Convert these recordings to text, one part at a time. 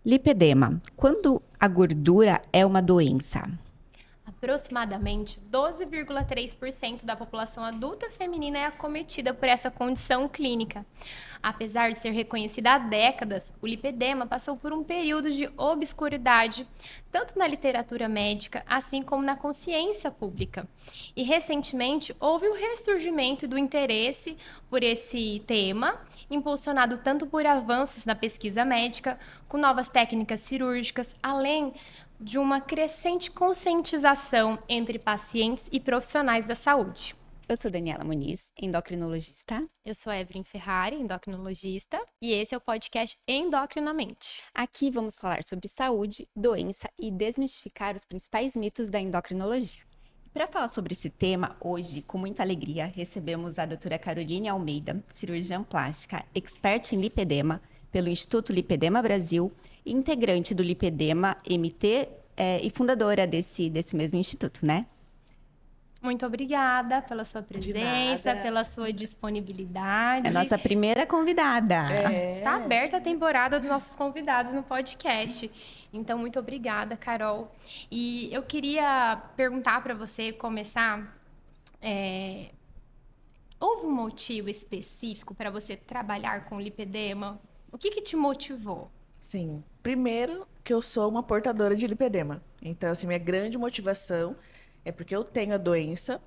Lipedema. Quando a gordura é uma doença? Aproximadamente 12,3% da população adulta feminina é acometida por essa condição clínica. Apesar de ser reconhecida há décadas, o lipedema passou por um período de obscuridade, tanto na literatura médica, assim como na consciência pública. E recentemente houve o ressurgimento do interesse por esse tema, impulsionado tanto por avanços na pesquisa médica, com novas técnicas cirúrgicas, além de uma crescente conscientização entre pacientes e profissionais da saúde. Eu sou Daniela Muniz, endocrinologista. Eu sou Evelyn Ferrari, endocrinologista, e esse é o podcast Endocrinamente. Aqui vamos falar sobre saúde, doença e desmistificar os principais mitos da endocrinologia. Para falar sobre esse tema, hoje, com muita alegria, recebemos a doutora Caroline Almeida, cirurgiã plástica, expert em lipedema, pelo Instituto Lipedema Brasil, integrante do Lipedema MT e fundadora desse mesmo instituto, né? Muito obrigada pela sua presença, pela sua disponibilidade. É a nossa primeira convidada. Está aberta a temporada dos nossos convidados no podcast. Então, muito obrigada, Carol. E eu queria perguntar para você começar. Houve um motivo específico para você trabalhar com lipedema? O que te motivou? Sim. Primeiro, que eu sou uma portadora de lipedema. Então, assim, minha grande motivação é porque eu tenho a doença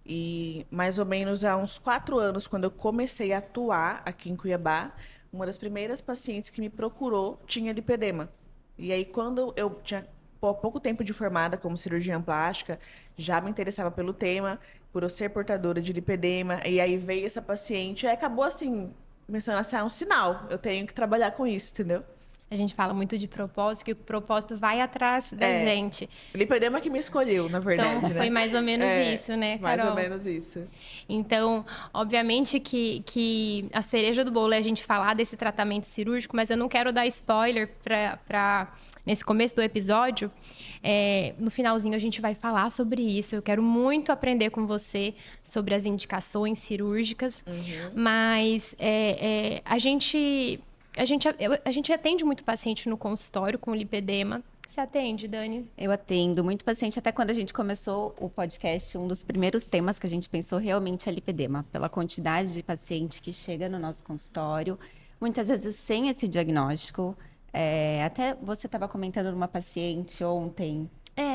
e mais ou menos há uns 4 anos, quando eu comecei a atuar aqui em Cuiabá, uma das primeiras pacientes que me procurou tinha lipedema. E aí, quando eu tinha pouco tempo de formada como cirurgiã plástica, já me interessava pelo tema, por eu ser portadora de lipedema, e aí veio essa paciente e acabou assim, começando a ser um sinal, eu tenho que trabalhar com isso, entendeu? A gente fala muito de propósito, que o propósito vai atrás da gente. Lipedema que me escolheu, na verdade, Então, foi mais ou menos isso, né, Carol? Mais ou menos isso. Então, obviamente que a cereja do bolo é a gente falar desse tratamento cirúrgico, mas eu não quero dar spoiler nesse começo do episódio. No finalzinho a gente vai falar sobre isso. Eu quero muito aprender com você sobre as indicações cirúrgicas, mas a gente atende muito paciente no consultório com lipedema. Você atende, Dani? Eu atendo muito paciente. Até quando a gente começou o podcast, um dos primeiros temas que a gente pensou realmente é lipedema. Pela quantidade de paciente que chega no nosso consultório, muitas vezes sem esse diagnóstico. Até você estava comentando numa paciente ontem.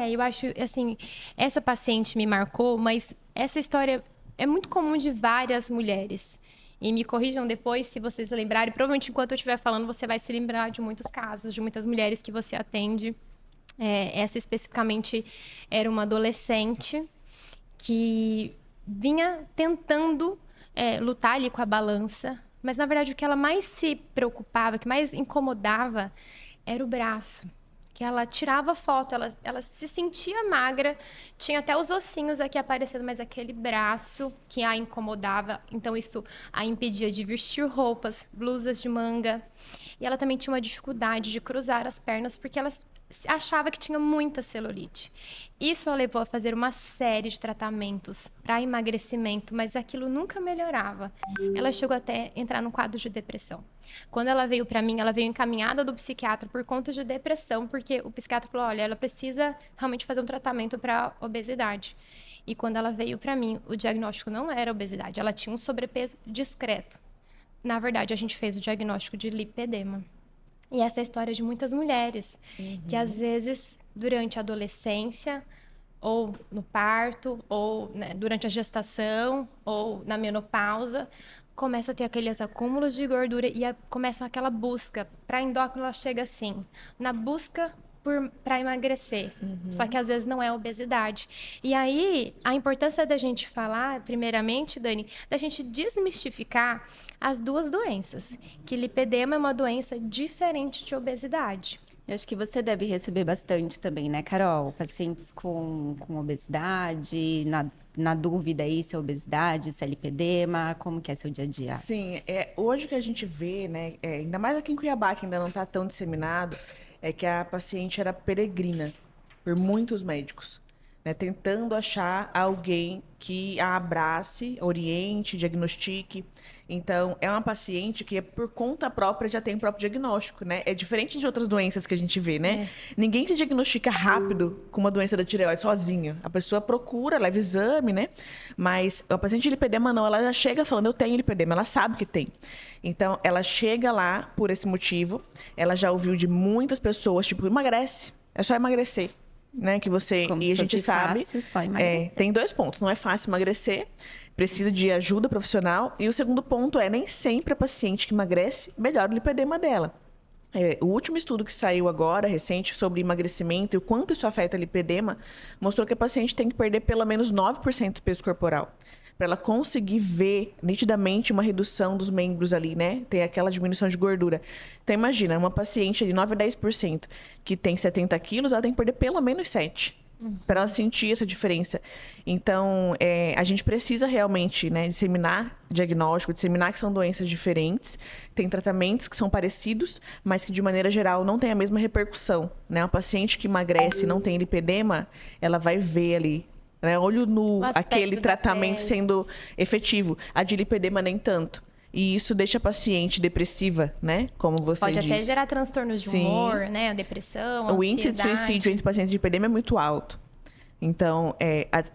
Eu acho, assim, essa paciente me marcou, mas essa história é muito comum de várias mulheres. E me corrijam depois, se vocês lembrarem. Provavelmente, enquanto eu estiver falando, você vai se lembrar de muitos casos, de muitas mulheres que você atende. Essa especificamente era uma adolescente que vinha tentando lutar ali com a balança. Mas, na verdade, o que ela mais se preocupava, o que mais incomodava, era o braço. Que ela tirava foto, ela se sentia magra, tinha até os ossinhos aqui aparecendo, mas aquele braço que a incomodava, então isso a impedia de vestir roupas, blusas de manga. E ela também tinha uma dificuldade de cruzar as pernas, porque ela achava que tinha muita celulite. Isso a levou a fazer uma série de tratamentos para emagrecimento, mas aquilo nunca melhorava. Ela chegou até a entrar num quadro de depressão. Quando ela veio para mim, ela veio encaminhada do psiquiatra por conta de depressão, porque o psiquiatra falou, olha, ela precisa realmente fazer um tratamento para obesidade. E quando ela veio para mim, o diagnóstico não era obesidade, ela tinha um sobrepeso discreto. Na verdade, a gente fez o diagnóstico de lipedema. E essa é a história de muitas mulheres, que às vezes, durante a adolescência, ou no parto, ou durante a gestação, ou na menopausa, começa a ter aqueles acúmulos de gordura e começa aquela busca. Para a endócrina, ela chega assim, na busca para emagrecer. Só que às vezes não é obesidade. E aí, a importância da gente falar, primeiramente, Dani, da gente desmistificar as duas doenças. Que lipedema é uma doença diferente de obesidade. Eu acho que você deve receber bastante também, né, Carol? Pacientes com obesidade, na dúvida aí se é obesidade, se é lipedema, como que é seu dia a dia? Sim, hoje que a gente vê, né, ainda mais aqui em Cuiabá, que ainda não está tão disseminado, é que a paciente era peregrina por muitos médicos. né? Tentando achar alguém que a abrace, oriente, diagnostique. Então, é uma paciente que, por conta própria, já tem o próprio diagnóstico, né? É diferente de outras doenças que a gente vê, né? Ninguém se diagnostica rápido com uma doença da tireoide sozinho. A pessoa procura, leva exame, né? Mas a paciente de lipedema não, ela já chega falando, eu tenho lipedema, ela sabe que tem. Então, ela chega lá por esse motivo, ela já ouviu de muitas pessoas, tipo, emagrece, é só emagrecer. Né, que você Como e se a gente fosse sabe, fácil, só emagrecer. tem 2 pontos. Não é fácil emagrecer, precisa de ajuda profissional. E o segundo ponto é nem sempre a paciente que emagrece melhora o lipedema dela. O último estudo que saiu agora, recente, sobre emagrecimento e o quanto isso afeta o lipedema, mostrou que a paciente tem que perder pelo menos 9% do peso corporal para ela conseguir ver nitidamente uma redução dos membros ali, né? Tem aquela diminuição de gordura. Então, imagina, uma paciente de 9 a 10% que tem 70 quilos, ela tem que perder pelo menos 7 para ela sentir essa diferença. Então, a gente precisa realmente, né, disseminar diagnóstico, disseminar que são doenças diferentes, tem tratamentos que são parecidos, mas que de maneira geral não tem a mesma repercussão, né? Uma paciente que emagrece e não tem lipedema, ela vai ver ali, né, olho nu, aquele tratamento sendo efetivo. A de lipedema nem tanto. E isso deixa a paciente depressiva, né? Como você disse. Pode até gerar transtornos de humor, né? Depressão, ansiedade. O índice de suicídio entre pacientes de lipedema é muito alto. Então,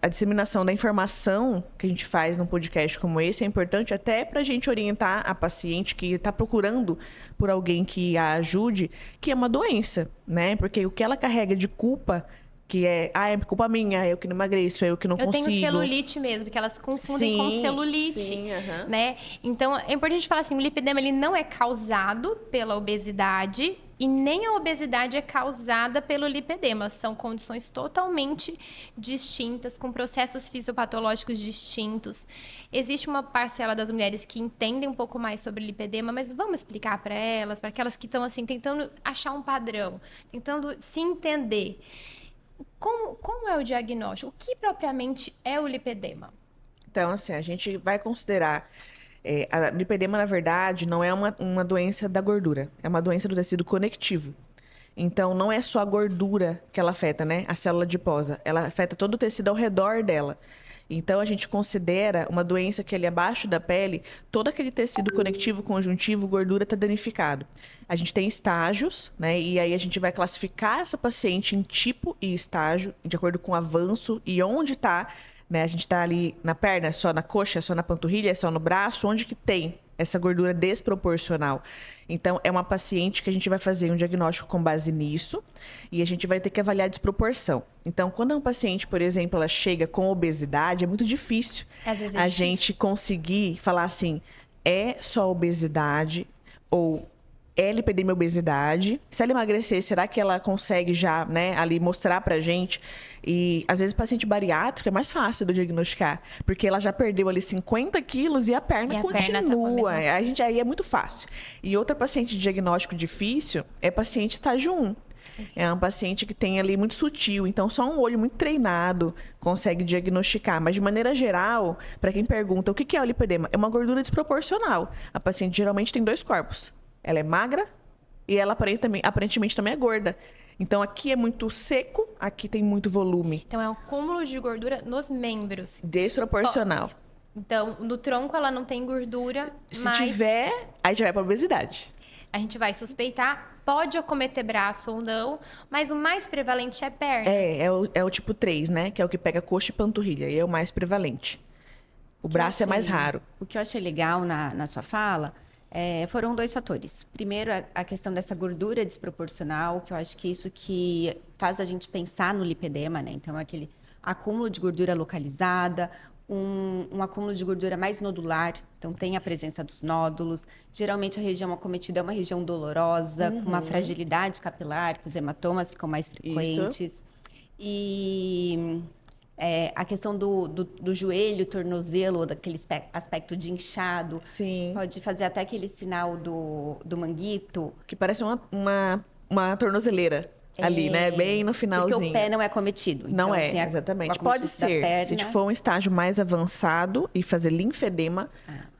a disseminação da informação que a gente faz num podcast como esse é importante até para a gente orientar a paciente que está procurando por alguém que a ajude, que é uma doença, né? Porque o que ela carrega de culpa, que é culpa minha, é eu que não emagreço, é eu que não consigo. Eu tenho celulite mesmo, que elas confundem com celulite, né? Então, é importante falar assim, o lipedema ele não é causado pela obesidade e nem a obesidade é causada pelo lipedema. São condições totalmente distintas, com processos fisiopatológicos distintos. Existe uma parcela das mulheres que entendem um pouco mais sobre lipedema, mas vamos explicar para elas, para aquelas que estão assim tentando achar um padrão, tentando se entender. Como é o diagnóstico? O que propriamente é o lipedema? Então, assim, a gente vai considerar... a lipedema, na verdade, não é uma doença da gordura. É uma doença do tecido conectivo. Então, não é só a gordura que ela afeta, né? A célula adiposa. Ela afeta todo o tecido ao redor dela. Então, a gente considera uma doença que ali abaixo da pele, todo aquele tecido conectivo, conjuntivo, gordura está danificado. A gente tem estágios, né? E aí a gente vai classificar essa paciente em tipo e estágio, de acordo com o avanço e onde está, né? A gente está ali na perna, só na coxa, só na panturrilha, só no braço, onde que tem essa gordura desproporcional. Então, é uma paciente que a gente vai fazer um diagnóstico com base nisso e a gente vai ter que avaliar a desproporção. Então, quando uma paciente, por exemplo, ela chega com obesidade, é muito difícil a gente conseguir falar assim, é só obesidade ou é lipedema e obesidade. Se ela emagrecer, será que ela consegue já, né, ali mostrar pra gente? E às vezes o paciente bariátrico é mais fácil de diagnosticar, porque ela já perdeu ali 50 quilos e a perna continua. Aí é muito fácil. E outra paciente de diagnóstico difícil é paciente estágio 1. É uma paciente que tem ali muito sutil, então só um olho muito treinado consegue diagnosticar. Mas de maneira geral, para quem pergunta o que é o lipedema, é uma gordura desproporcional. A paciente geralmente tem 2 corpos. Ela é magra e ela aparentemente também é gorda. Então, aqui é muito seco, aqui tem muito volume. Então, é um acúmulo de gordura nos membros. Desproporcional. Então, no tronco ela não tem gordura, Se tiver, aí já vai para obesidade. A gente vai suspeitar, pode acometer braço ou não, mas o mais prevalente é perna. É o tipo 3, né? Que é o que pega coxa e panturrilha, e é o mais prevalente. O braço é mais raro. O que eu achei legal na sua fala... foram 2 fatores. Primeiro, a questão dessa gordura desproporcional, que eu acho que isso que faz a gente pensar no lipedema, né? Então, aquele acúmulo de gordura localizada, um acúmulo de gordura mais nodular, então tem a presença dos nódulos. Geralmente, a região acometida é uma região dolorosa, com uma fragilidade capilar, que os hematomas ficam mais frequentes. Isso. E... a questão do joelho, tornozelo, daquele aspecto de inchado. Sim. Pode fazer até aquele sinal do manguito. Que parece uma tornozeleira. ali, né? Bem no Porque finalzinho. o pé não é cometido. Não Então, é, tem o exatamente. acometimento Pode da ser, se perna. for um estágio mais avançado e fazer linfedema,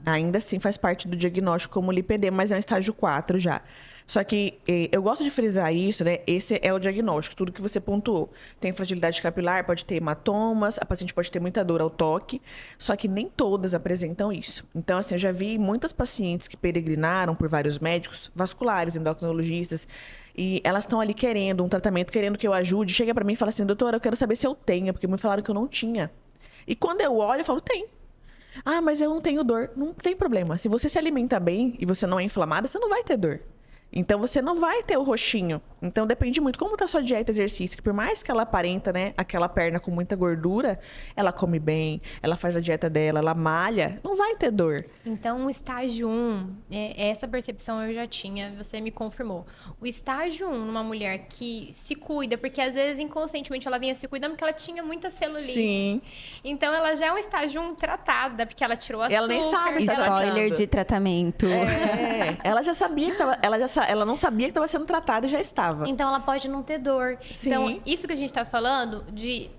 ainda assim faz parte do diagnóstico como lipedema, mas é um estágio 4 já. Só que eu gosto de frisar isso, né? Esse é o diagnóstico, tudo que você pontuou. Tem fragilidade capilar, pode ter hematomas, a paciente pode ter muita dor ao toque, só que nem todas apresentam isso. Então, assim, eu já vi muitas pacientes que peregrinaram por vários médicos, vasculares, endocrinologistas, e elas estão ali querendo um tratamento, querendo que eu ajude. Chega pra mim e fala assim, doutora, eu quero saber se eu tenho, porque me falaram que eu não tinha. E quando eu olho, eu falo, tem. Ah, mas eu não tenho dor. Não tem problema. Se você se alimenta bem e você não é inflamada, você não vai ter dor. Então, você não vai ter o roxinho. Então, depende muito como tá a sua dieta e exercício. Que por mais que ela aparenta, né, aquela perna com muita gordura, ela come bem, ela faz a dieta dela, ela malha, não vai ter dor. Então, o estágio 1, essa percepção eu já tinha, você me confirmou. O estágio 1, numa mulher que se cuida, porque às vezes inconscientemente ela vinha se cuidando porque ela tinha muita celulite. Sim. Então, ela já é um estágio 1 tratada, porque ela tirou açúcar. Ela nem sabe que tá Spoiler tratando. de tratamento. Ela já sabia que ela não sabia que estava sendo tratada e já estava. Então ela pode não ter dor. Sim. Então, isso que a gente tá falando de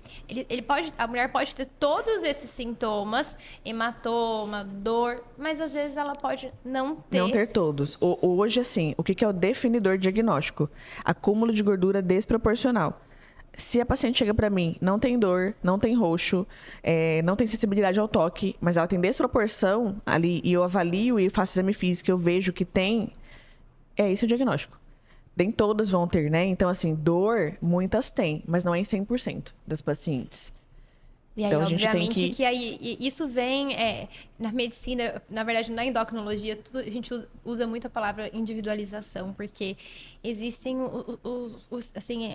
a mulher pode ter todos esses sintomas, hematoma, dor, mas às vezes ela pode não ter. Não ter todos. Hoje, assim, o que é o definidor diagnóstico? Acúmulo de gordura desproporcional. Se a paciente chega pra mim, não tem dor, não tem roxo, não tem sensibilidade ao toque, mas ela tem desproporção ali, e eu avalio e faço exame físico, eu vejo que tem, esse o diagnóstico. Nem todas vão ter, né? Então, assim, dor, muitas têm, mas não é em 100% das pacientes. E aí, Então, a gente tem obviamente, que aí, isso vem na medicina, na verdade, na endocrinologia, a gente usa muito a palavra individualização, porque existem assim,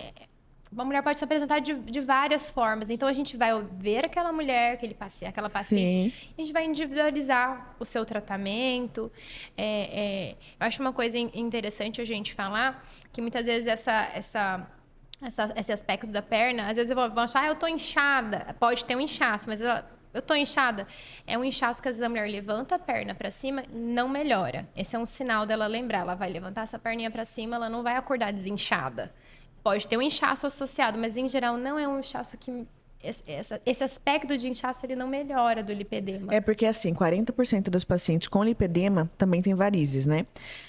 uma mulher pode se apresentar de várias formas. Então, a gente vai ver aquela mulher, aquela paciente, Sim. e a gente vai individualizar o seu tratamento. Eu acho uma coisa interessante a gente falar, que muitas vezes esse aspecto da perna, às vezes eu vou achar, eu tô inchada. Pode ter um inchaço, mas eu tô inchada. É um inchaço que às vezes a mulher levanta a perna para cima e não melhora. Esse é um sinal dela lembrar. Ela vai levantar essa perninha para cima, ela não vai acordar desinchada. Pode ter um inchaço associado, mas em geral não é um inchaço que... Esse aspecto de inchaço, ele não melhora do lipedema. É porque, assim, 40% das pacientes com lipedema também tem varizes, né?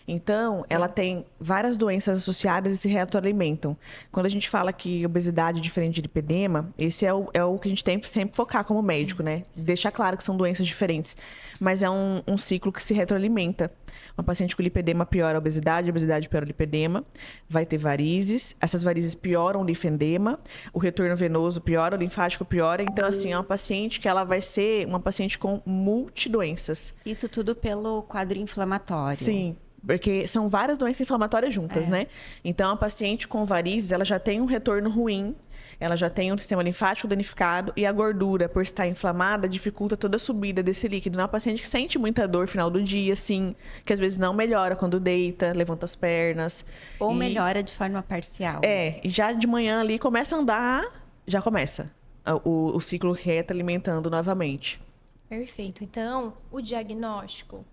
Então, ela tem várias doenças associadas e se retroalimentam. Quando a gente fala que obesidade é diferente de lipedema, esse é o que a gente tem que sempre focar como médico, né? Deixar claro que são doenças diferentes. Mas é um ciclo que se retroalimenta. Uma paciente com lipedema piora a obesidade piora o lipedema, vai ter varizes, essas varizes pioram o linfedema, o retorno venoso piora, o linfático piora. Então, assim, é uma paciente que ela vai ser uma paciente com multidoenças. Isso tudo pelo quadro inflamatório. Sim, porque são várias doenças inflamatórias juntas, né? Então, a paciente com varizes, ela já tem um retorno ruim, ela já tem um sistema linfático danificado e a gordura, por estar inflamada, dificulta toda a subida desse líquido. É uma paciente que sente muita dor no final do dia, assim, que às vezes não melhora quando deita, levanta as pernas. Ou melhora de forma parcial. E já de manhã ali começa a andar, já começa o ciclo retroalimentando novamente. Perfeito. Então, o diagnóstico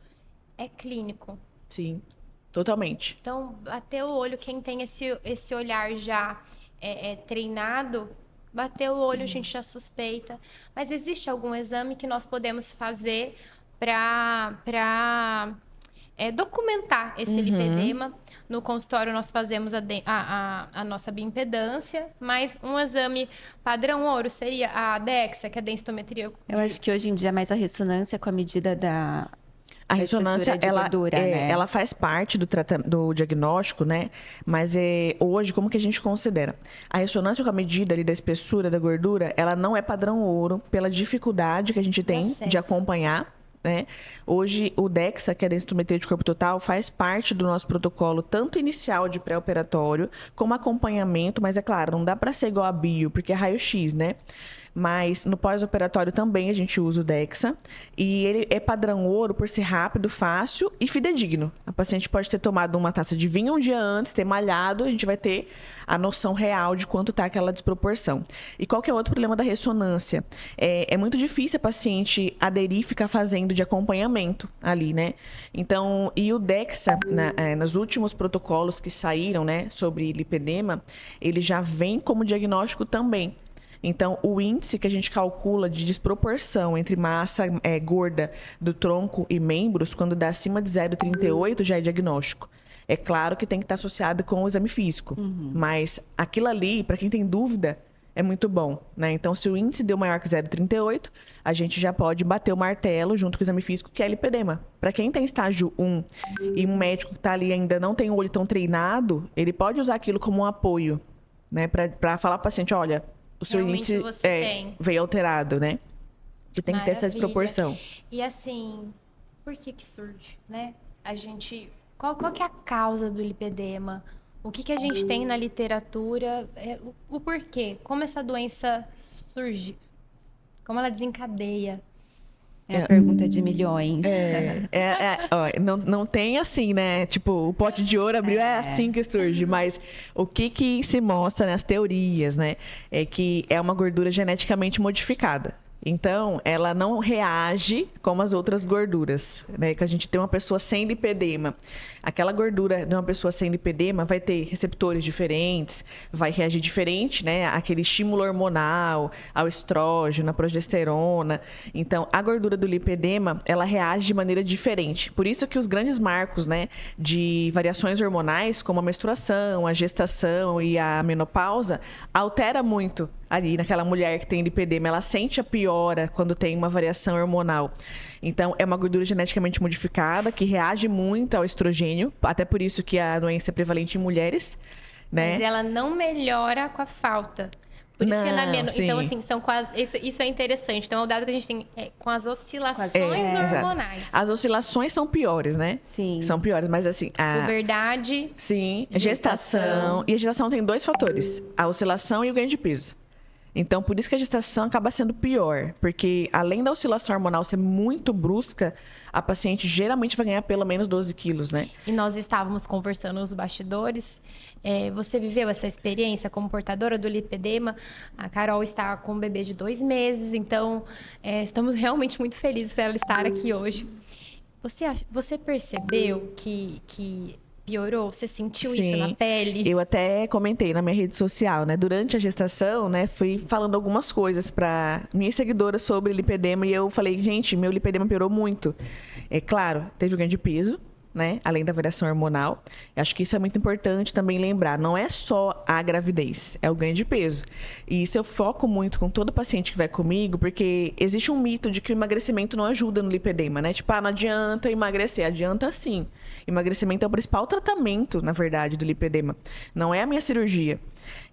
é clínico. Sim, totalmente. Então, bater o olho, quem tem esse olhar já treinado, bater o olho, a gente já suspeita. Mas existe algum exame que nós podemos fazer para documentar esse lipedema? No consultório, nós fazemos a nossa bioimpedância, mas um exame padrão ouro seria a DEXA, que é a densitometria. Eu acho que hoje em dia é mais a ressonância com a medida da... A ressonância, de gordura, né? ela faz parte do diagnóstico, né? Mas hoje, como que a gente considera? A ressonância com a medida ali da espessura da gordura, ela não é padrão ouro pela dificuldade que a gente tem de acompanhar, né? Hoje, o DEXA, que é a densitometria de corpo total, faz parte do nosso protocolo, tanto inicial de pré-operatório, como acompanhamento, mas é claro, não dá para ser igual a bio, porque é raio-x, né? Mas no pós-operatório também a gente usa o DEXA. E ele é padrão ouro por ser rápido, fácil e fidedigno. A paciente pode ter tomado uma taça de vinho um dia antes, ter malhado, a gente vai ter a noção real de quanto está aquela desproporção. E qual que é o outro problema da ressonância? É muito difícil a paciente aderir e ficar fazendo de acompanhamento ali, né? Então, e o DEXA, nos últimos protocolos que saíram, né, sobre lipedema, ele já vem como diagnóstico também. Então, o índice que a gente calcula de desproporção entre massa gorda do tronco e membros, quando dá acima de 0,38, já é diagnóstico. É claro que tem que estar associado com o exame físico, mas aquilo ali, para quem tem dúvida, é muito bom, né? Então, se o índice deu maior que 0,38, a gente já pode bater o martelo junto com o exame físico, que é lipedema. Para quem tem estágio 1 e um médico que está ali ainda não tem o olho tão treinado, ele pode usar aquilo como um apoio, né? Para falar para o paciente, olha, o seu Realmente índice veio alterado, né? Que tem que ter essa desproporção. E assim, por que surge, né? A gente... Qual que é a causa do lipedema? O que a gente tem na literatura? O porquê? Como essa doença surge? Como ela desencadeia? É a pergunta de milhões. Não tem assim, né? Tipo, o pote de ouro abriu, é assim que surge. Mas o que se mostra nas teorias, né? É que é uma gordura geneticamente modificada. Então, ela não reage como as outras gorduras, né? Que a gente tem uma pessoa sem lipedema. Aquela gordura de uma pessoa sem lipedema vai ter receptores diferentes, vai reagir diferente, né? Aquele estímulo hormonal, ao estrógeno, à progesterona. Então, a gordura do lipedema, ela reage de maneira diferente. Por isso que os grandes marcos, né, de variações hormonais, como a menstruação, a gestação e a menopausa, altera muito ali naquela mulher que tem lipedema. Ela sente a piora quando tem uma variação hormonal. Então, é uma gordura geneticamente modificada que reage muito ao estrogênio, até por isso que a doença é prevalente em mulheres, né? Mas ela não melhora com a falta. Por isso que é na menos. Então, assim, são quase. Isso é interessante. Então, é o dado que a gente tem com as oscilações hormonais. As oscilações são piores, né? Sim. São piores, mas assim. Puberdade. Sim, gestação. E a gestação tem 2 fatores: a oscilação e o ganho de peso. Então, por isso que a gestação acaba sendo pior. Porque, além da oscilação hormonal ser muito brusca, a paciente geralmente vai ganhar pelo menos 12 quilos, né? E nós estávamos conversando nos bastidores. Você viveu essa experiência como portadora do lipedema. A Carol está com um bebê de 2 meses. Então, estamos realmente muito felizes por ela estar aqui hoje. Você percebeu que piorou? Você sentiu isso na pele? Eu até comentei na minha rede social, né? Durante a gestação, né? Fui falando algumas coisas para minhas seguidoras sobre lipedema e eu falei, gente, meu lipedema piorou muito. É claro, teve o ganho de peso, né? Além da variação hormonal. Eu acho que isso é muito importante também lembrar. Não é só a gravidez, é o ganho de peso. E isso eu foco muito com todo paciente que vai comigo, porque existe um mito de que o emagrecimento não ajuda no lipedema, né? Tipo, não adianta emagrecer. Adianta sim. Emagrecimento é o principal tratamento, na verdade, do lipedema. Não é a minha cirurgia.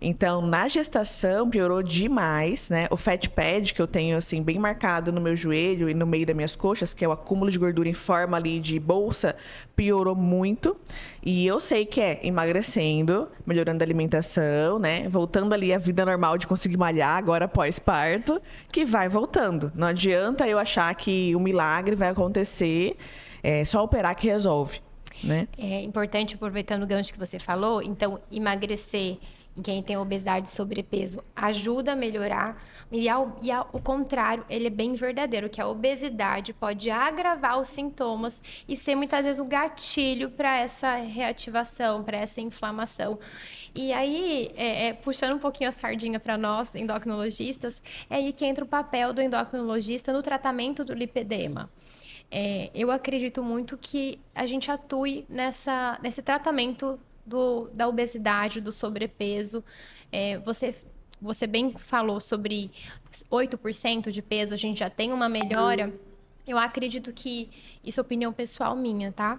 Então, na gestação, piorou demais, né? O fat pad, que eu tenho, assim, bem marcado no meu joelho e no meio das minhas coxas, que é o acúmulo de gordura em forma ali de bolsa, piorou muito. E eu sei que é emagrecendo, melhorando a alimentação, né? Voltando ali à vida normal de conseguir malhar agora pós-parto, que vai voltando. Não adianta eu achar que o milagre vai acontecer, só operar que resolve, né? É importante, aproveitando o gancho que você falou, então, emagrecer em quem tem obesidade e sobrepeso ajuda a melhorar. O contrário, ele é bem verdadeiro, que a obesidade pode agravar os sintomas e ser muitas vezes o gatilho para essa reativação, para essa inflamação. E aí, puxando um pouquinho a sardinha para nós, endocrinologistas, é aí que entra o papel do endocrinologista no tratamento do lipedema. Eu acredito muito que a gente atue nesse tratamento da obesidade, do sobrepeso. Você bem falou sobre 8% de peso, a gente já tem uma melhora. Eu acredito que, isso é opinião pessoal minha, tá?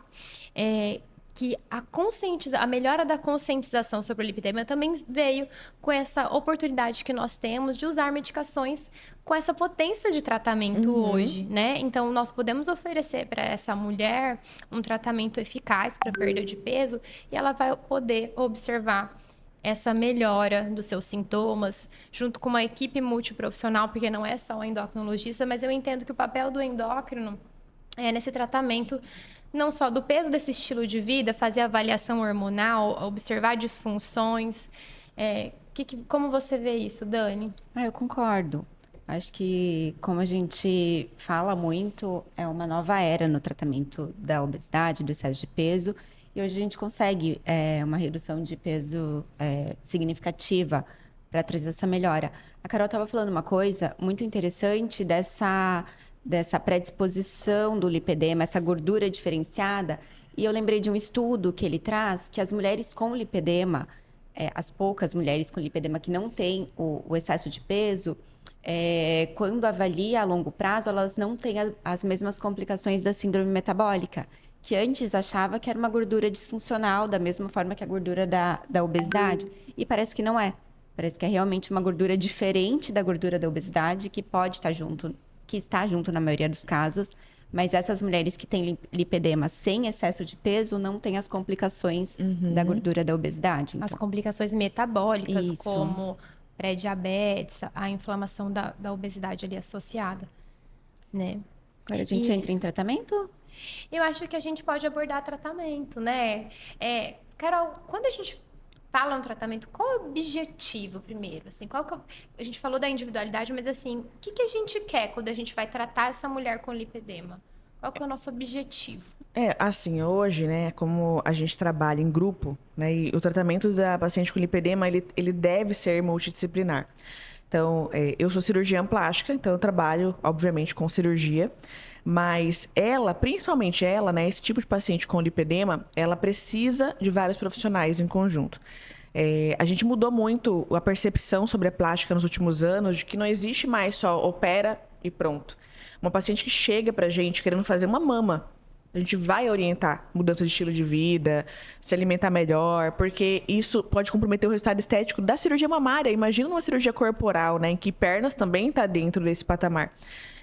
Que a melhora da conscientização sobre o lipedema também veio com essa oportunidade que nós temos de usar medicações com essa potência de tratamento hoje, né? Então, nós podemos oferecer para essa mulher um tratamento eficaz para perda de peso e ela vai poder observar essa melhora dos seus sintomas, junto com uma equipe multiprofissional, porque não é só o endocrinologista, mas eu entendo que o papel do endócrino é nesse tratamento não só do peso desse estilo de vida, fazer avaliação hormonal, observar disfunções. Como você vê isso, Dani? Eu concordo. Acho que, como a gente fala muito, é uma nova era no tratamento da obesidade, do excesso de peso. E hoje a gente consegue uma redução de peso significativa para trazer essa melhora. A Carol estava falando uma coisa muito interessante dessa predisposição do lipedema, essa gordura diferenciada. E eu lembrei de um estudo que ele traz que as mulheres com lipedema, as poucas mulheres com lipedema que não têm o excesso de peso, quando avalia a longo prazo, elas não têm as mesmas complicações da síndrome metabólica, que antes achava que era uma gordura disfuncional, da mesma forma que a gordura da obesidade. E parece que não é. Parece que é realmente uma gordura diferente da gordura da obesidade, que pode estar junto, que está junto na maioria dos casos. Mas essas mulheres que têm lipedema sem excesso de peso não têm as complicações da gordura da obesidade. As Então, complicações metabólicas, Isso. como pré-diabetes, a inflamação da obesidade ali associada, né? agora a gente entra em tratamento? Eu acho que a gente pode abordar tratamento, né? Carol, quando a gente fala no tratamento, qual é o objetivo primeiro? Assim, a gente falou da individualidade, mas assim, o que a gente quer quando a gente vai tratar essa mulher com lipedema? Qual que é o nosso objetivo? Assim, hoje, né, como a gente trabalha em grupo, né, e o tratamento da paciente com lipedema, ele deve ser multidisciplinar. Então, eu sou cirurgiã plástica, então eu trabalho, obviamente, com cirurgia, mas ela, principalmente ela, né, esse tipo de paciente com lipedema, ela precisa de vários profissionais em conjunto. A gente mudou muito a percepção sobre a plástica nos últimos anos, de que não existe mais só opera e pronto. Uma paciente que chega pra gente querendo fazer uma mama, a gente vai orientar mudança de estilo de vida, se alimentar melhor, porque isso pode comprometer o resultado estético da cirurgia mamária. Imagina uma cirurgia corporal, né, em que pernas também está dentro desse patamar.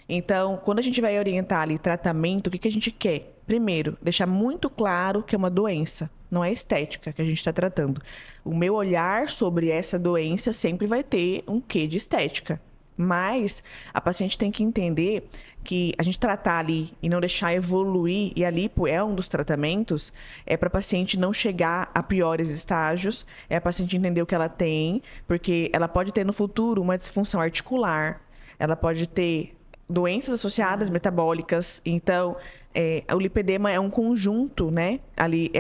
Então, quando a gente vai orientar ali tratamento, o que a gente quer? Primeiro, deixar muito claro que é uma doença, não é estética que a gente está tratando. O meu olhar sobre essa doença sempre vai ter um quê de estética. Mas a paciente tem que entender que a gente tratar ali e não deixar evoluir, e a lipo é um dos tratamentos, é para a paciente não chegar a piores estágios, é a paciente entender o que ela tem, porque ela pode ter no futuro uma disfunção articular, ela pode ter doenças associadas metabólicas. Então, o lipedema é um conjunto, né? Ali,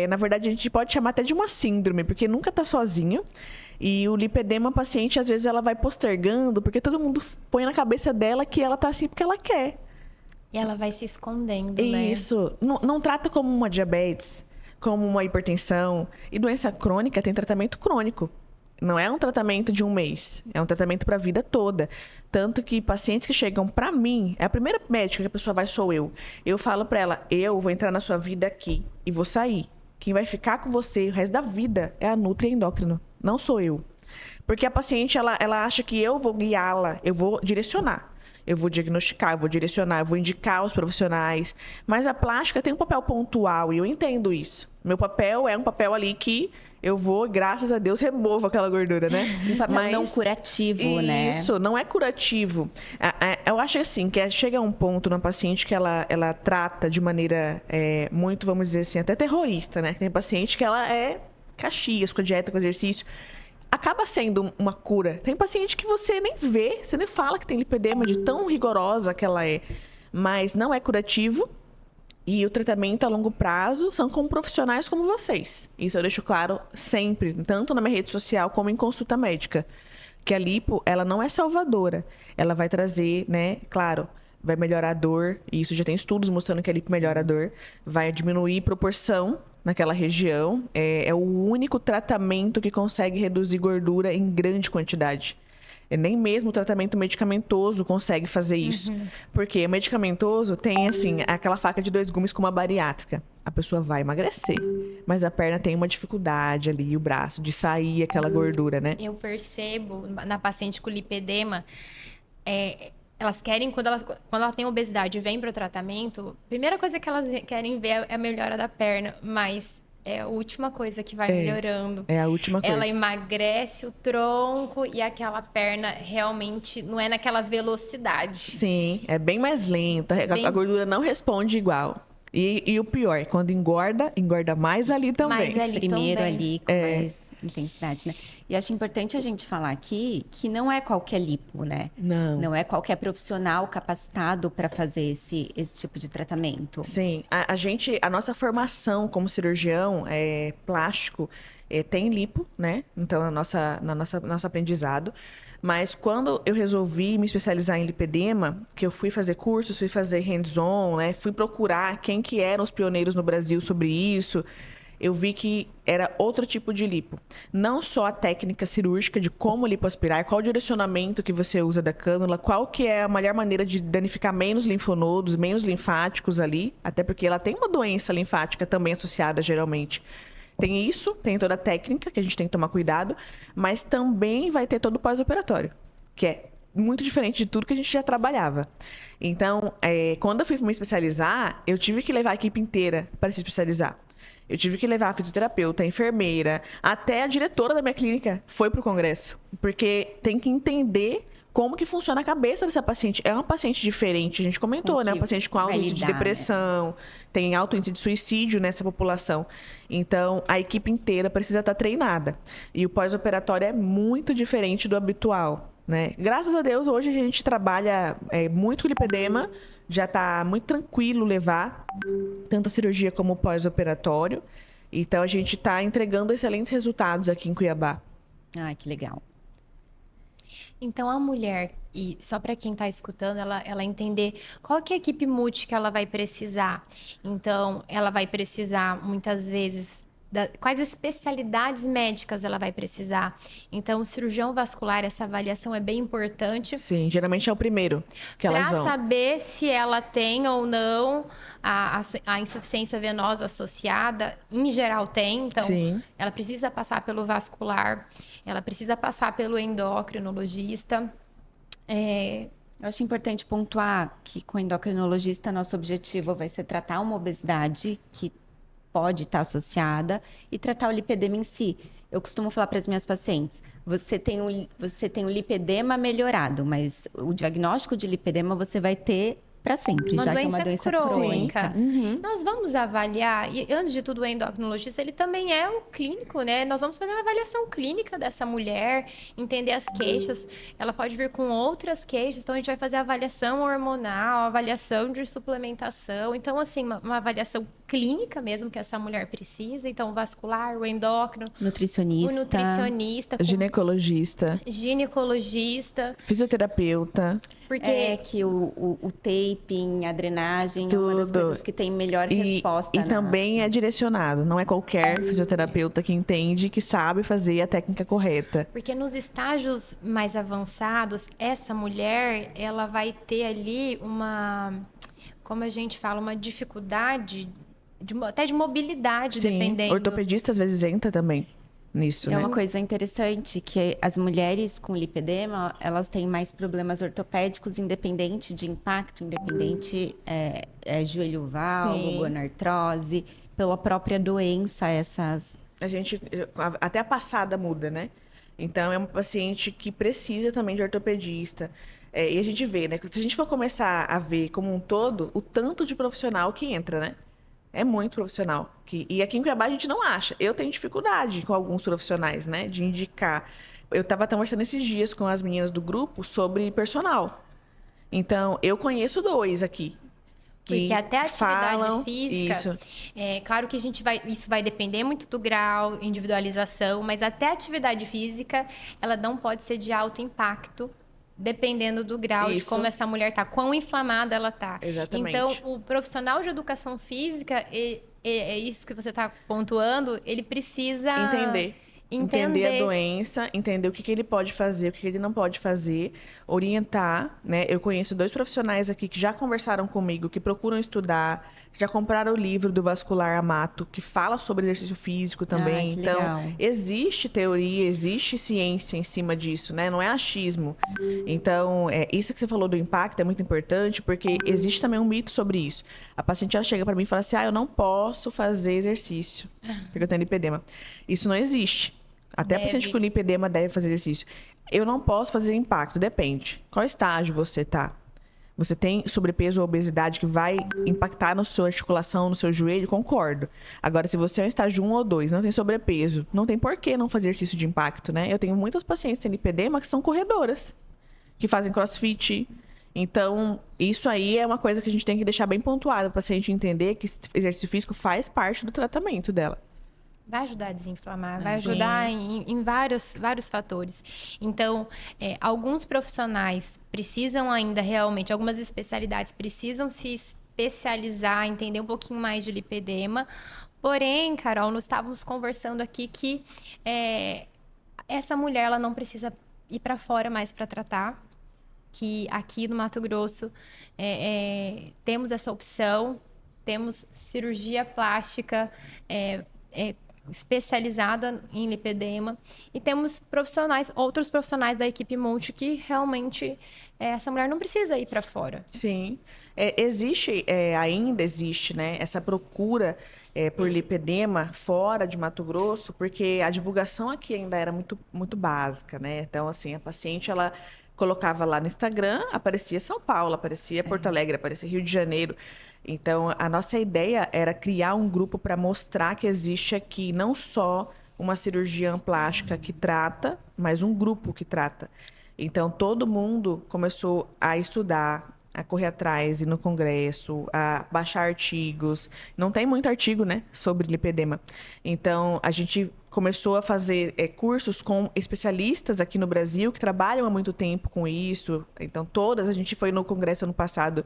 na verdade, a gente pode chamar até de uma síndrome, porque nunca está sozinho. E o lipedema, a paciente, às vezes, ela vai postergando, porque todo mundo põe na cabeça dela que ela tá assim porque ela quer. E ela vai se escondendo, né? Isso. Não trata como uma diabetes, como uma hipertensão. E doença crônica tem tratamento crônico. Não é um tratamento de um mês, é um tratamento para a vida toda. Tanto que pacientes que chegam para mim, é a primeira médica que a pessoa vai sou eu. Eu falo para ela, eu vou entrar na sua vida aqui e vou sair. Quem vai ficar com você o resto da vida é a nutri endócrino, não sou eu. Porque a paciente, ela acha que eu vou guiá-la, eu vou direcionar. Eu vou diagnosticar, eu vou direcionar, eu vou indicar os profissionais. Mas a plástica tem um papel pontual e eu entendo isso. Meu papel é um papel ali que eu vou, graças a Deus, removo aquela gordura, né? Um papel não curativo, né? Isso, não é curativo. Eu acho assim, que chega a um ponto na paciente que ela trata de maneira muito, vamos dizer assim, até terrorista, né? Tem paciente que ela é Caxias, com a dieta, com exercício. Acaba sendo uma cura. Tem paciente que você nem vê, você nem fala que tem lipedema, de tão rigorosa que ela é. Mas não é curativo. E o tratamento a longo prazo são com profissionais como vocês. Isso eu deixo claro sempre, tanto na minha rede social como em consulta médica. Que a lipo, ela não é salvadora. Ela vai trazer, né, claro, vai melhorar a dor. E isso já tem estudos mostrando que a lipo melhora a dor. Vai diminuir proporção naquela região. É o único tratamento que consegue reduzir gordura em grande quantidade. Nem mesmo o tratamento medicamentoso consegue fazer isso. Porque o medicamentoso tem, assim, aquela faca de 2 gumes com uma bariátrica. A pessoa vai emagrecer, mas a perna tem uma dificuldade ali, o braço, de sair aquela gordura, né? Eu percebo na paciente com lipedema, elas querem, quando ela tem obesidade e vem para o tratamento, a primeira coisa que elas querem ver é a melhora da perna, mas é a última coisa que vai melhorando. É a última coisa. Ela emagrece o tronco e aquela perna realmente não é naquela velocidade. Sim, é bem mais lenta, a gordura não responde igual. E o pior, quando engorda mais ali também. Mais ali Primeiro também. ali, com mais intensidade, né? E acho importante a gente falar aqui que não é qualquer lipo, né? Não. Não é qualquer profissional capacitado para fazer esse tipo de tratamento. Sim, a nossa formação como cirurgião plástico tem lipo, né? Então, nosso aprendizado. Mas quando eu resolvi me especializar em lipedema, que eu fui fazer cursos, fui fazer hands-on, né? Fui procurar quem que eram os pioneiros no Brasil sobre isso, eu vi que era outro tipo de lipo. Não só a técnica cirúrgica de como lipoaspirar, qual o direcionamento que você usa da cânula, qual que é a melhor maneira de danificar menos linfonodos, menos linfáticos ali, até porque ela tem uma doença linfática também associada, geralmente. Tem isso, tem toda a técnica, que a gente tem que tomar cuidado, mas também vai ter todo o pós-operatório, que é muito diferente de tudo que a gente já trabalhava. Então, quando eu fui me especializar, eu tive que levar a equipe inteira para se especializar. Eu tive que levar a fisioterapeuta, a enfermeira, até a diretora da minha clínica foi para o congresso. Porque tem que entender como que funciona a cabeça dessa paciente. É uma paciente diferente, a gente comentou, né? Uma paciente com alto índice de depressão, tem alto índice de suicídio nessa população. Então, a equipe inteira precisa estar treinada. E o pós-operatório é muito diferente do habitual, né? Graças a Deus, hoje a gente trabalha muito com lipedema, já está muito tranquilo levar tanto a cirurgia como o pós-operatório. Então, a gente está entregando excelentes resultados aqui em Cuiabá. Ai, que legal. Então, a mulher, e só para quem está escutando, ela entender qual que é a equipe multi que ela vai precisar. Então, ela vai precisar, muitas vezes, quais especialidades médicas ela vai precisar. Então, o cirurgião vascular, essa avaliação é bem importante. Sim, geralmente é o primeiro que elas vão. Para saber se ela tem ou não a insuficiência venosa associada, em geral tem. Então, Sim. ela precisa passar pelo vascular, ela precisa passar pelo endocrinologista. Eu acho importante pontuar que com o endocrinologista, nosso objetivo vai ser tratar uma obesidade que pode estar associada e tratar o lipedema em si. Eu costumo falar para as minhas pacientes, você tem um lipedema melhorado, mas o diagnóstico de lipedema você vai ter para sempre, já que é uma doença crônica. Nós vamos avaliar, e antes de tudo o endocrinologista, ele também é o clínico, né? Nós vamos fazer uma avaliação clínica dessa mulher, entender as queixas. Ela pode vir com outras queixas, então a gente vai fazer a avaliação hormonal, a avaliação de suplementação. Então, assim, uma avaliação clínica mesmo que essa mulher precisa. Então, o vascular, o endócrino, nutricionista, o nutricionista, ginecologista, fisioterapeuta. Porque que o taping, a drenagem é uma das coisas que tem melhor resposta. E também é direcionado, não é qualquer fisioterapeuta que entende, que sabe fazer a técnica correta. Porque nos estágios mais avançados, essa mulher, ela vai ter ali como a gente fala, uma dificuldade, até de mobilidade, dependendo. Ortopedista às vezes entra também nisso, É né? uma coisa interessante que as mulheres com lipedema, elas têm mais problemas ortopédicos independente de impacto, independente joelho valgo, gonartrose, pela própria doença, até a passada muda, né? Então, é uma paciente que precisa também de ortopedista. E a gente vê, né? Se a gente for começar a ver como um todo, o tanto de profissional que entra, né? É muito profissional. E aqui em Cuiabá a gente não acha. Eu tenho dificuldade com alguns profissionais, né? De indicar. Eu estava conversando esses dias com as meninas do grupo sobre personal. Então, eu conheço 2 aqui. Porque até a atividade física, isso. Claro que isso vai depender muito do grau, individualização, mas até a atividade física, ela não pode ser de alto impacto, dependendo do grau de como essa mulher está, quão inflamada ela está. Exatamente. Então, o profissional de educação física, é isso que você está pontuando, ele precisa entender a doença, entender o que ele pode fazer, o que ele não pode fazer, orientar, né? Eu conheço 2 profissionais aqui que já conversaram comigo, que procuram estudar, já compraram o livro do Vascular Amato, que fala sobre exercício físico também. Então, legal. Existe teoria, existe ciência em cima disso, né? Não é achismo. Então, isso que você falou do impacto é muito importante, porque existe também um mito sobre isso. A paciente, ela chega para mim e fala assim, eu não posso fazer exercício, porque eu tenho lipedema. Isso não existe. Até a paciente com lipedema deve fazer exercício. Eu não posso fazer impacto, depende. Qual estágio você tá? Você tem sobrepeso ou obesidade que vai impactar na sua articulação, no seu joelho? Concordo. Agora, se você é um estágio 1 ou 2, não tem sobrepeso, não tem por que não fazer exercício de impacto, né? Eu tenho muitas pacientes sem lipedema que são corredoras, que fazem crossfit. Então, isso aí é uma coisa que a gente tem que deixar bem pontuada para a paciente entender que exercício físico faz parte do tratamento dela. Vai ajudar a desinflamar, vai ajudar em vários fatores. Então, alguns profissionais precisam ainda realmente, algumas especialidades precisam se especializar, entender um pouquinho mais de lipedema. Porém, Carol, nós estávamos conversando aqui que essa mulher ela não precisa ir para fora mais para tratar, que aqui no Mato Grosso temos essa opção, temos cirurgia plástica especializada em lipedema e temos outros profissionais da equipe Multi que realmente essa mulher não precisa ir para fora. Sim, ainda existe, né, essa procura por lipedema fora de Mato Grosso, porque a divulgação aqui ainda era muito, muito básica, né? Então, assim, a paciente, ela colocava lá no Instagram, aparecia São Paulo, aparecia Porto Alegre, aparecia Rio de Janeiro. Então, a nossa ideia era criar um grupo para mostrar que existe aqui não só uma cirurgiã plástica que trata, mas um grupo que trata. Então, todo mundo começou a estudar, a correr atrás, ir no congresso, a baixar artigos. Não tem muito artigo, né, sobre lipedema. Então, a gente começou a fazer cursos com especialistas aqui no Brasil que trabalham há muito tempo com isso. Então, a gente foi no congresso ano passado,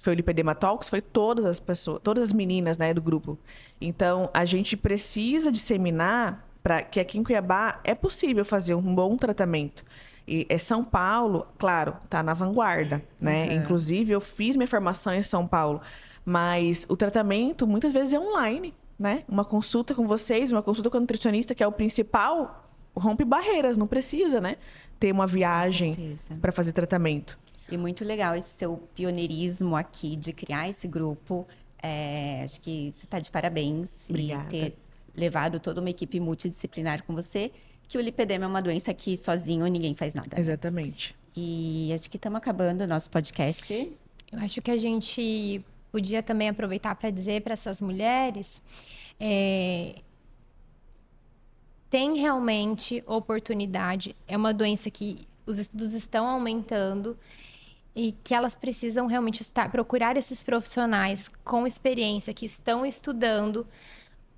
foi o Lipedema Talks, foi todas as pessoas, todas as meninas, né, do grupo. Então, a gente precisa disseminar para que aqui em Cuiabá é possível fazer um bom tratamento. E São Paulo, claro, está na vanguarda, né? Uhum. Inclusive, eu fiz minha formação em São Paulo, mas o tratamento muitas vezes é online, né? Uma consulta com vocês, uma consulta com a nutricionista, que é o principal, rompe barreiras, não precisa, né? Ter uma viagem para fazer tratamento. E muito legal esse seu pioneirismo aqui de criar esse grupo. Acho que você está de parabéns. Obrigada. E ter levado toda uma equipe multidisciplinar com você, que o lipedema é uma doença que sozinho ninguém faz nada. Exatamente. E acho que estamos acabando o nosso podcast. Eu acho que a gente podia também aproveitar para dizer para essas mulheres tem realmente oportunidade. É uma doença que os estudos estão aumentando e que elas precisam realmente procurar esses profissionais com experiência, que estão estudando,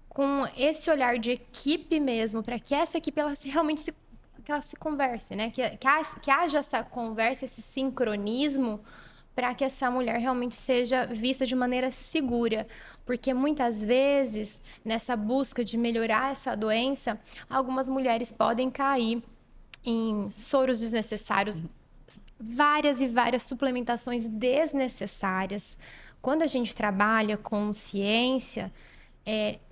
com esse olhar de equipe mesmo, para que essa equipe ela se converse, né? Que haja essa conversa, esse sincronismo, para que essa mulher realmente seja vista de maneira segura. Porque muitas vezes, nessa busca de melhorar essa doença, algumas mulheres podem cair em soros desnecessários, várias e várias suplementações desnecessárias. Quando a gente trabalha com ciência,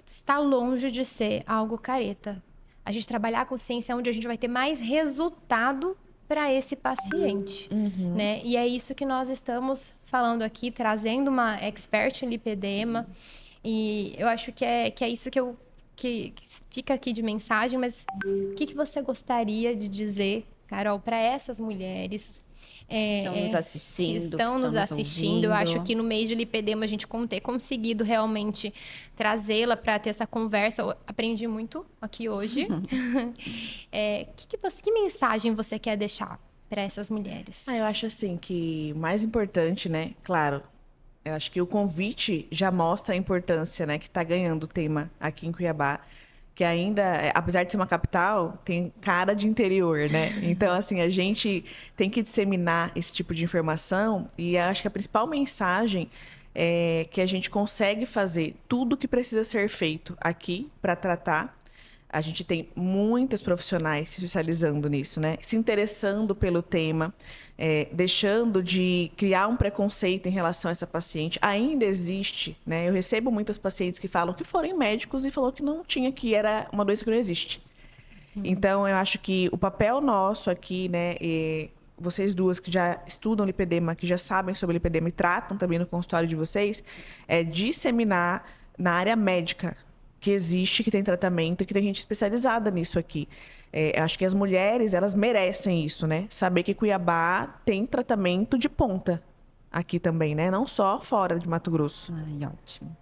está longe de ser algo careta. A gente trabalhar com ciência é onde a gente vai ter mais resultado para esse paciente, né? E é isso que nós estamos falando aqui, trazendo uma expert em lipedema. Sim. E eu acho que é isso que fica aqui de mensagem, mas o que você gostaria de dizer, Carol, para essas mulheres que estão nos assistindo? Eu acho que no mês de lipedema a gente ter conseguido realmente trazê-la para ter essa conversa. Eu aprendi muito aqui hoje. Que mensagem você quer deixar para essas mulheres? Eu acho assim que o mais importante, né? Claro, eu acho que o convite já mostra a importância, né, que está ganhando o tema aqui em Cuiabá. Que ainda, apesar de ser uma capital, tem cara de interior, né? Então, assim, a gente tem que disseminar esse tipo de informação e acho que a principal mensagem é que a gente consegue fazer tudo o que precisa ser feito aqui para tratar. A gente tem muitas profissionais se especializando nisso, né? Se interessando pelo tema, deixando de criar um preconceito em relação a essa paciente. Ainda existe, né? Eu recebo muitas pacientes que falam que foram em médicos e falou que não tinha, que era uma doença que não existe. Então, eu acho que o papel nosso aqui, né? Vocês duas que já estudam lipedema, que já sabem sobre lipedema e tratam também no consultório de vocês, é disseminar na área médica que existe, que tem tratamento e que tem gente especializada nisso aqui. Acho que as mulheres, elas merecem isso, né? Saber que Cuiabá tem tratamento de ponta aqui também, né? Não só fora de Mato Grosso. Ai, ótimo.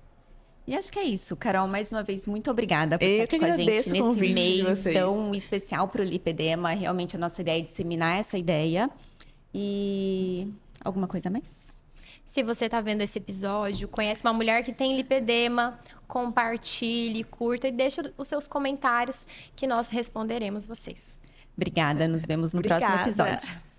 E acho que é isso, Carol. Mais uma vez, muito obrigada por Eu estar aqui que com a agradeço gente o nesse convite de mês vocês. tão especial para o lipedema. Realmente, a nossa ideia é disseminar essa ideia. E alguma coisa a mais? Se você tá vendo esse episódio, conhece uma mulher que tem lipedema, compartilhe, curta e deixe os seus comentários que nós responderemos vocês. Obrigada, nos vemos no próximo Obrigada. episódio.